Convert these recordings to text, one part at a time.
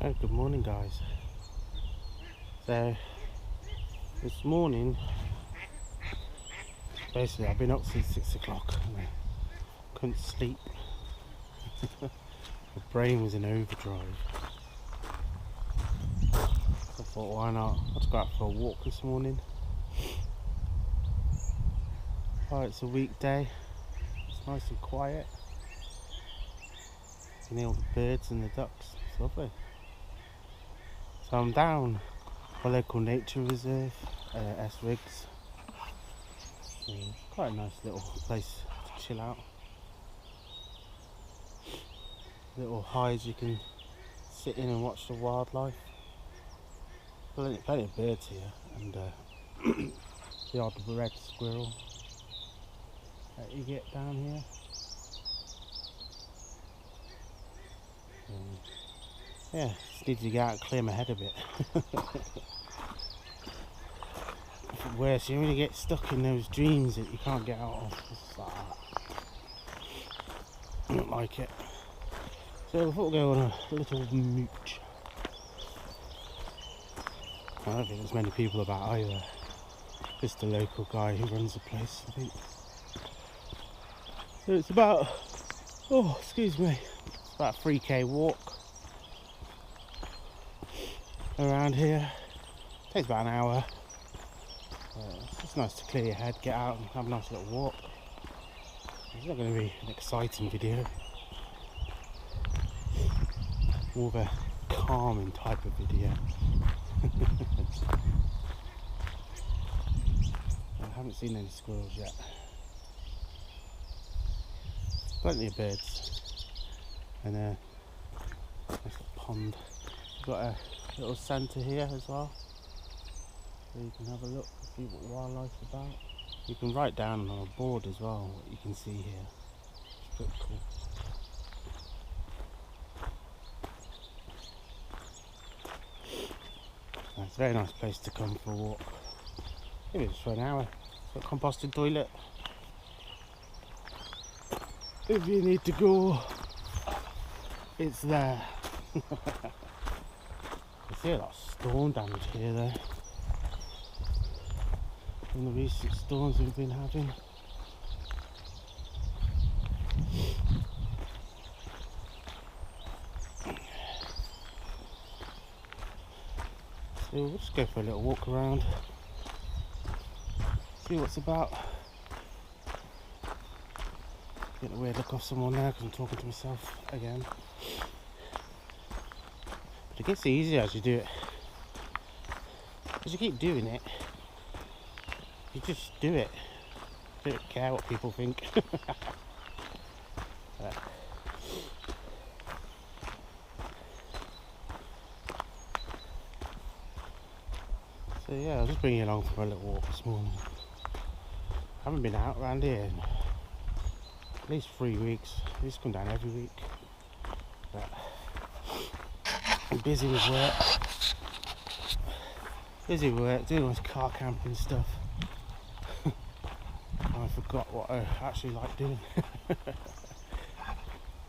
Oh, good morning, guys. So this morning, basically I've been up since 6 o'clock and I couldn't sleep. My brain was in overdrive. So I thought, why not? Let's go out for a walk this morning. Oh, it's a weekday. It's nice and quiet. You can hear all the birds and the ducks. It's lovely. So I'm down a local nature reserve, S-Rigs. It's quite a nice little place to chill out. Little hides you can sit in and watch the wildlife. Plenty of birds here, and the odd red squirrel that you get down here. Yeah, just need to get out and clear my head a bit. Worse, you really get stuck in those dreams that you can't get out of. Just like that. I don't like it. So I thought we'd go on a little mooch. I don't think there's many people about either. Just a local guy who runs the place, I think. So it's about, it's about a 3k walk around here. Takes about an hour. It's just nice to clear your head, get out and have a nice little walk. It's not going to be an exciting video. More of a calming type of video. I haven't seen any squirrels yet. Plenty of birds. And a nice little pond. We've got a little centre here as well, so you can have a look and see what wildlife's about. You can write down on a board as well what you can see here. It's pretty cool. It's a very nice place to come for a walk. Maybe just for an hour. It's got a composted toilet. If you need to go, it's there. I see a lot of storm damage here though, from the recent storms we've been having. So we'll just go for a little walk around, see what's about. Get a weird look off someone there because I'm talking to myself again. But it gets easier as you do it. As you keep doing it, you just do it. You don't care what people think. So yeah, I was just bringing you along for a little walk this morning. I haven't been out around here in at least 3 weeks. I used to come down every week. But I'm busy with work. Doing all this car camping stuff. I forgot what I actually like doing.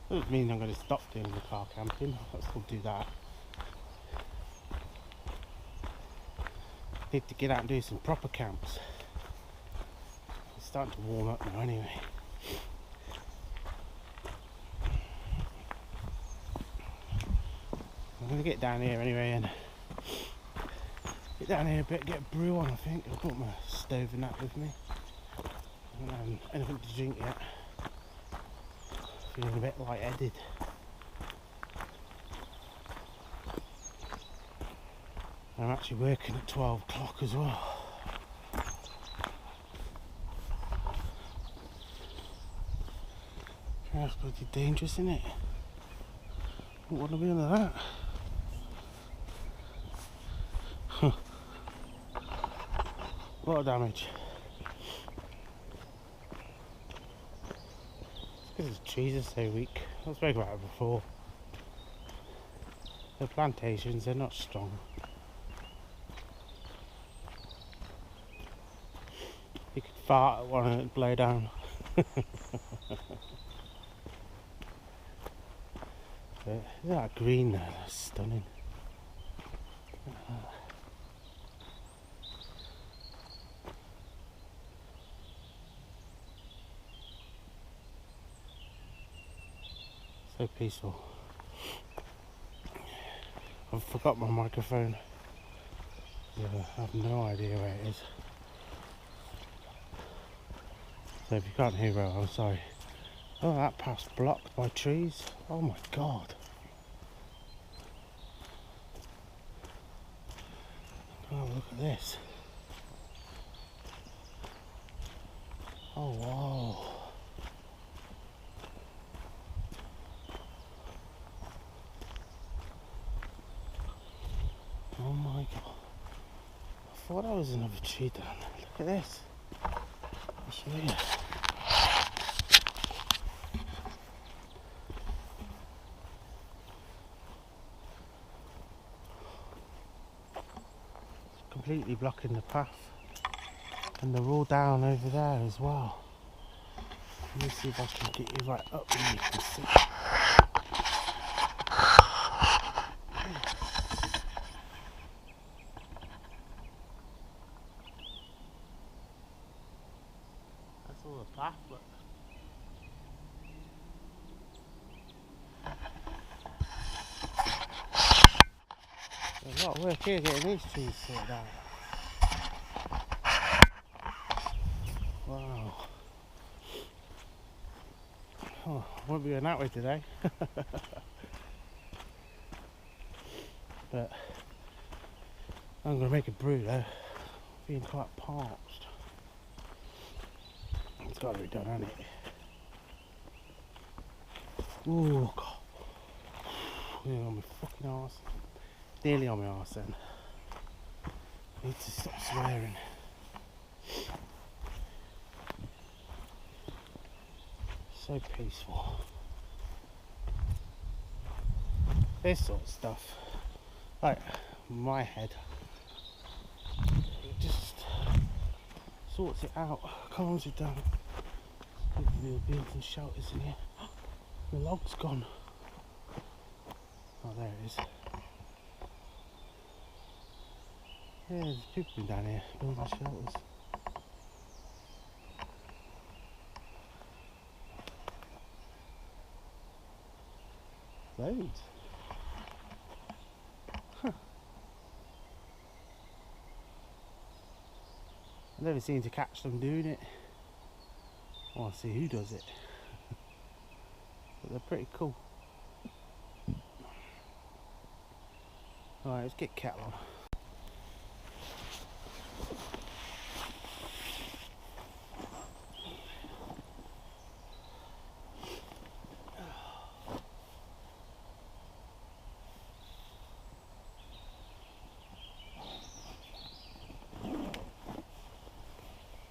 Doesn't mean I'm going to stop doing the car camping. I'll still do that. Need to get out and do some proper camps. It's starting to warm up now anyway. I'm going to get down here anyway and get down here a bit, get a brew on I think. I've got my stove and that with me. I don't have anything to drink yet. Feeling a bit light-headed. I'm actually working at 12 o'clock as well. That's pretty dangerous, isn't it? I don't want to be under that. A lot of damage. It's because the trees are so weak. I spoke about it before. The plantations, they're not strong. You could fart at one and it'd blow down. But look at that green there, that's stunning. So peaceful. I've forgot my microphone. Yeah, I have no idea where it is. So if you can't hear well, I'm sorry. Oh, that path's blocked by trees. Oh my god. Oh, look at this. Oh, wow. Oh my god. I thought I was another tree down there. Look at this. I'll show you. It's completely blocking the path. And they're all down over there as well. Let me see if I can get you right up and you can see. That's all the path, look. There's a lot of work here getting these trees sorted out. Wow. Oh, I won't be going that way today. But I'm going to make a brew though. Being quite parched. It's got to be done, hasn't it? Ooh, God. Nearly on my fucking arse. Nearly on my arse then. I need to stop swearing. So peaceful. This sort of stuff, like my head, it just sorts it out, calms it down. There'll be some shelters in here. The log's gone. Oh, there it is. Yeah, there's people down here building shelters. Loads. Huh. I never seem to catch them doing it. I want to see who does it. But they're pretty cool. Alright, let's get cattle on.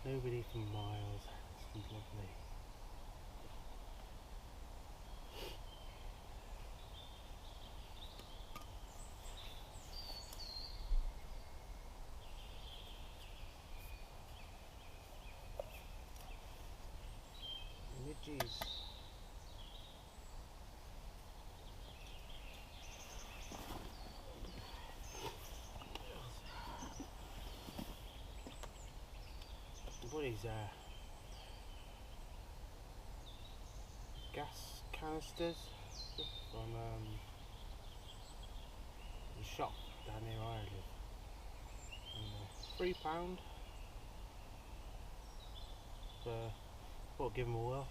Nobody for miles. This is lovely. Midges. What is gas canisters from the shop down near where I live. And £3 for thought give them a whirl.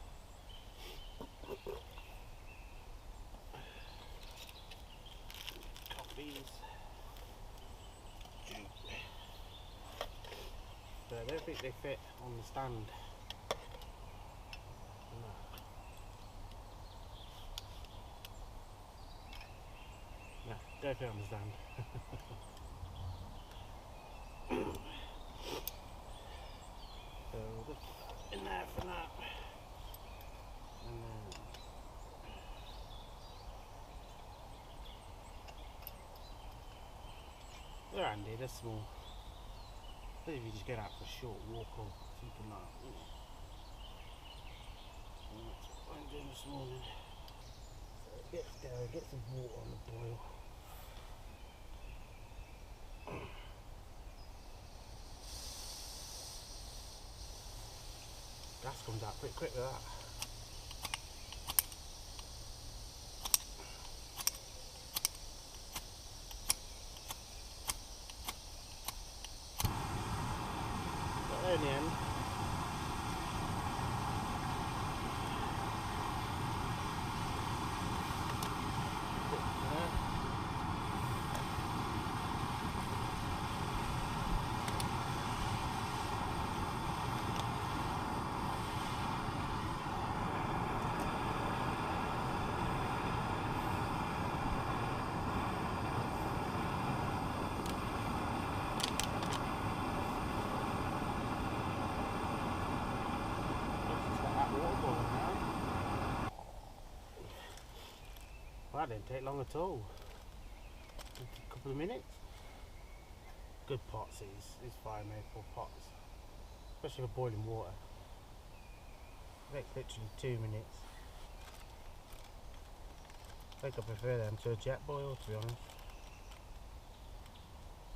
Coffees. But I don't think they fit on the stand. No. No, don't fit on the stand. So we'll just in there for that. And then they're handy, they're small. I think if you just get out for a short walk or something like that. And that's what I'm doing this morning. So it gets going, get some water on the boil. Gas comes out pretty quick with that. Got there in the end. Well, that didn't take long at all. Just a couple of minutes. Good pots, these fire maple pots, especially for boiling water. It takes literally 2 minutes. I think I prefer them to a jet boil, to be honest.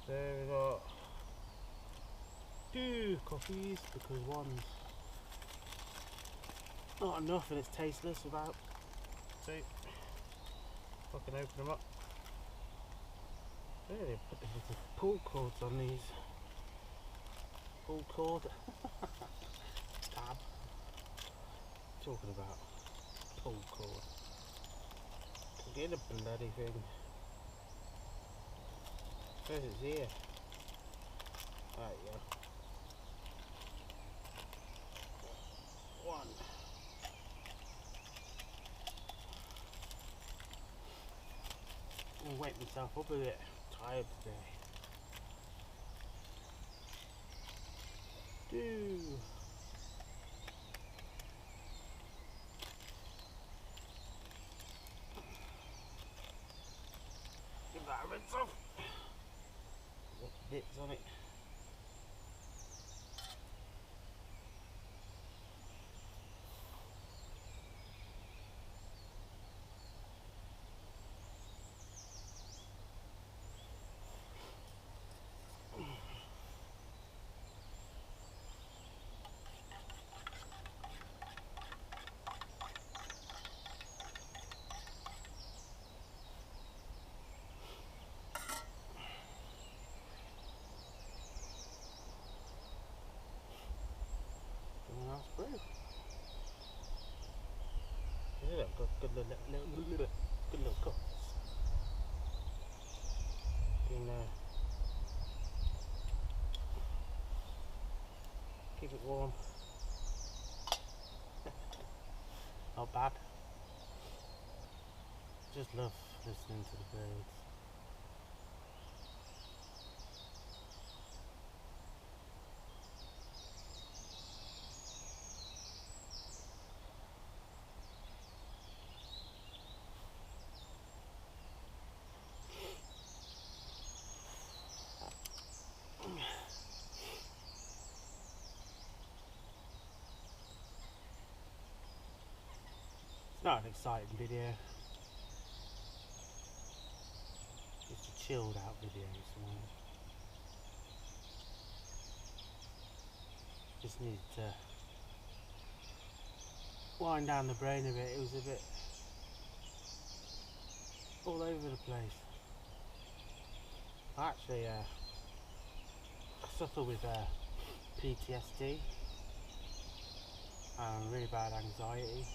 So we've got 2 coffees because one's not enough and it's tasteless without 2. I can open them up. Really put the little pull cords on these. Pull cord tab. Talking about pull cord. Get a bloody thing. Where's it here? There you go. 1. I'll wake myself up a bit. Tired today. 2. Give that a rinse off. Got bits on it. Nice brew. Yeah, good little cups. Keep it warm. Not bad. Just love listening to the birds. It's not an exciting video. Just a chilled out video this morning. Just needed to wind down the brain a bit. It was a bit all over the place. Actually, I suffer with PTSD and really bad anxiety.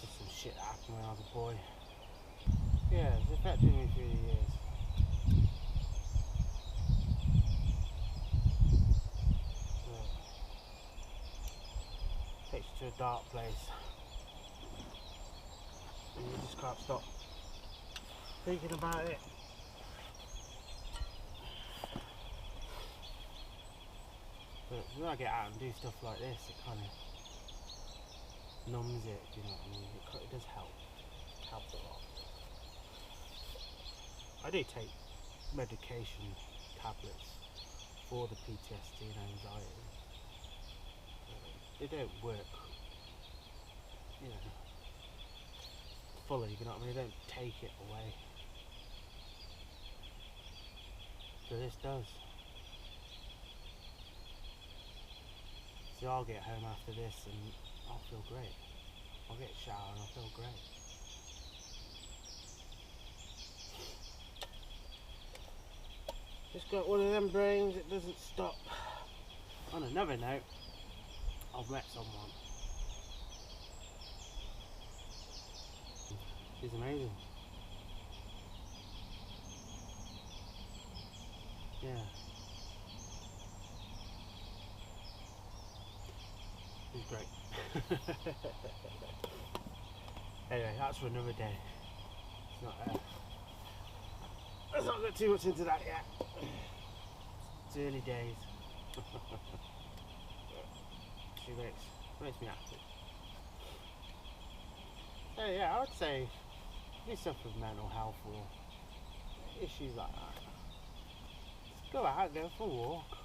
Just some shit that happened when I was a boy. Yeah, it's affected me through the years. Takes you to a dark place. And you just can't stop thinking about it. But when I get out and do stuff like this, it kind of numbs it, you know what I mean? It does help. It helps a lot. I do take medication tablets for the PTSD and anxiety. They don't work, you know, fully, you know what I mean? They don't take it away. So this does. So I'll get home after this and I'll feel great. I'll get a shower and I'll feel great. Just got one of them brains, it doesn't stop. On another note, I've met someone. She's amazing. Yeah. She's great. Anyway, that's for another day. It's not, let's not get too much into that yet. It's early days. She makes me happy. So yeah, I would say if you suffer with mental health or issues like that, just go out, go for a walk.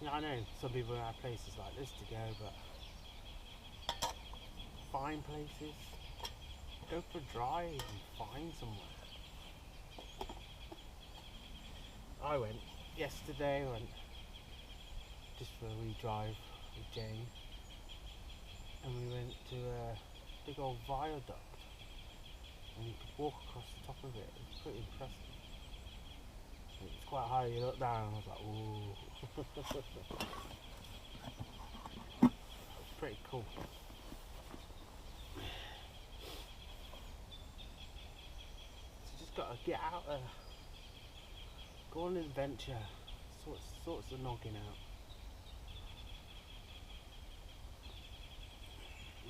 Yeah, I know some people have places like this to go, but find places. Go for a drive and find somewhere. I went yesterday, just for a wee drive with Jane, and we went to a big old viaduct, and you could walk across the top of it. It was pretty impressive. It's quite high, you look down and I was like, ooh. It's pretty cool. So just gotta get out there. Go on an adventure. Sorts the noggin out.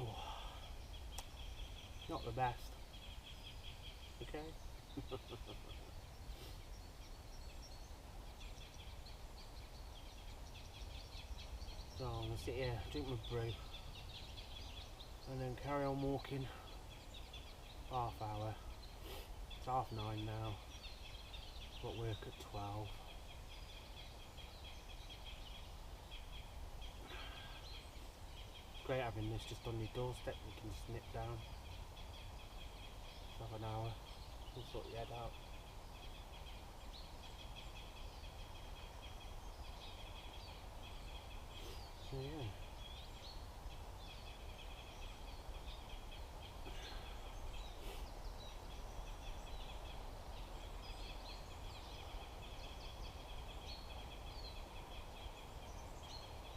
Oh, not the best. Okay? So I'm gonna sit here, drink my brew, and then carry on walking. Half hour. It's 9:30 now. Got work at 12. Great having this just on your doorstep. You can just nip down. Have an hour. And sort your head out. So yeah.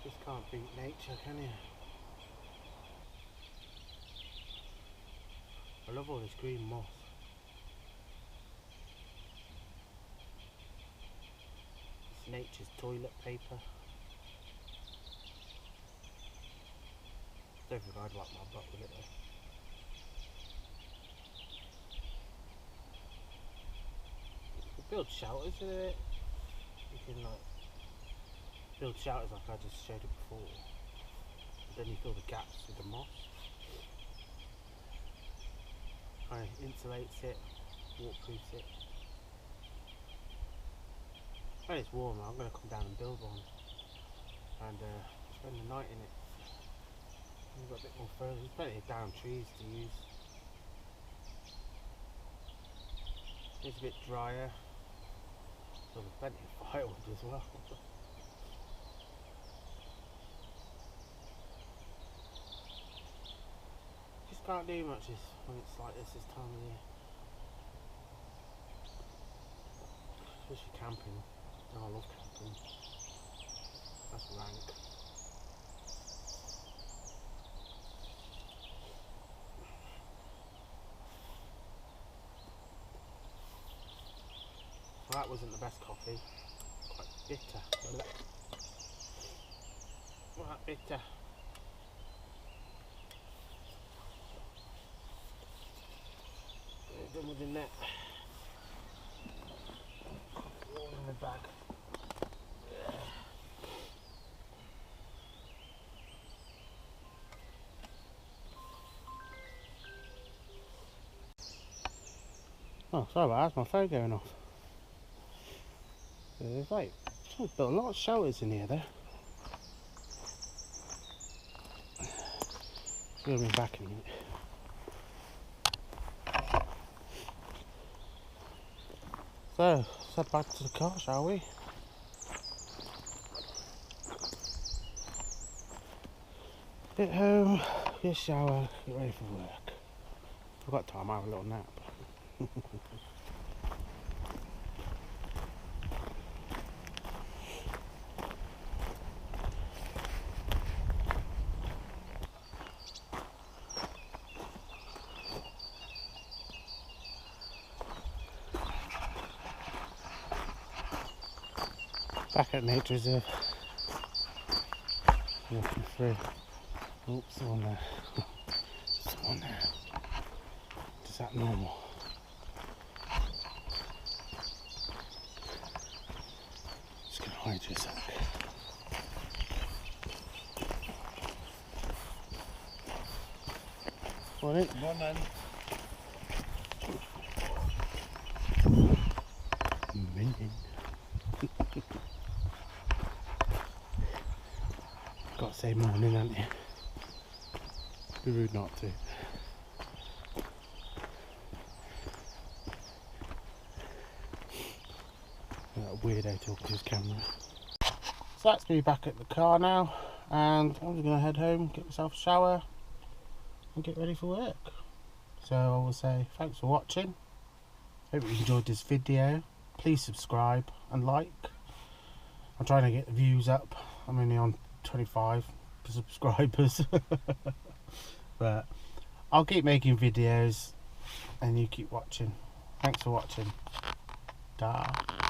Just can't beat nature, can you? I love all this green moss. It's nature's toilet paper. Don't think I'd wipe my butt with it though. You can build shelters with it. You can like build shelters like I just showed it before. But then you fill the gaps with the moss. Kind of insulates it, waterproofs it. When it's warmer, I'm going to come down and build one and spend the night in it. We've got a bit more further. There's plenty of down trees to use. It's a bit drier. So there's plenty of firewood as well. Just can't do much when it's like this time of year. Especially camping. Oh, I love camping. That's rank. Well, that wasn't the best coffee. Quite bitter. Quite bitter. Done with the net. All in the bag. Oh, sorry about that. That's my phone going off. There's like, someone's built a lot of shelters in here there. We'll be back in a minute. So, let's head back to the car, shall we? Get home, get a shower, get ready for work. I've got time, I have a little nap. Back at nature reserve. Walking through. Oops, someone there. Someone there. Is that normal? Just gonna hide you a sec. Morning. Morning. Morning. Got to say morning, haven't you? Be rude not to. That weirdo talking to his camera. So that's me back at the car now, and I'm just going to head home, get myself a shower, and get ready for work. So I will say thanks for watching. Hope you enjoyed this video. Please subscribe and like. I'm trying to get the views up. I'm only on 25 subscribers. But I'll keep making videos and you keep watching. Thanks for watching. Ta.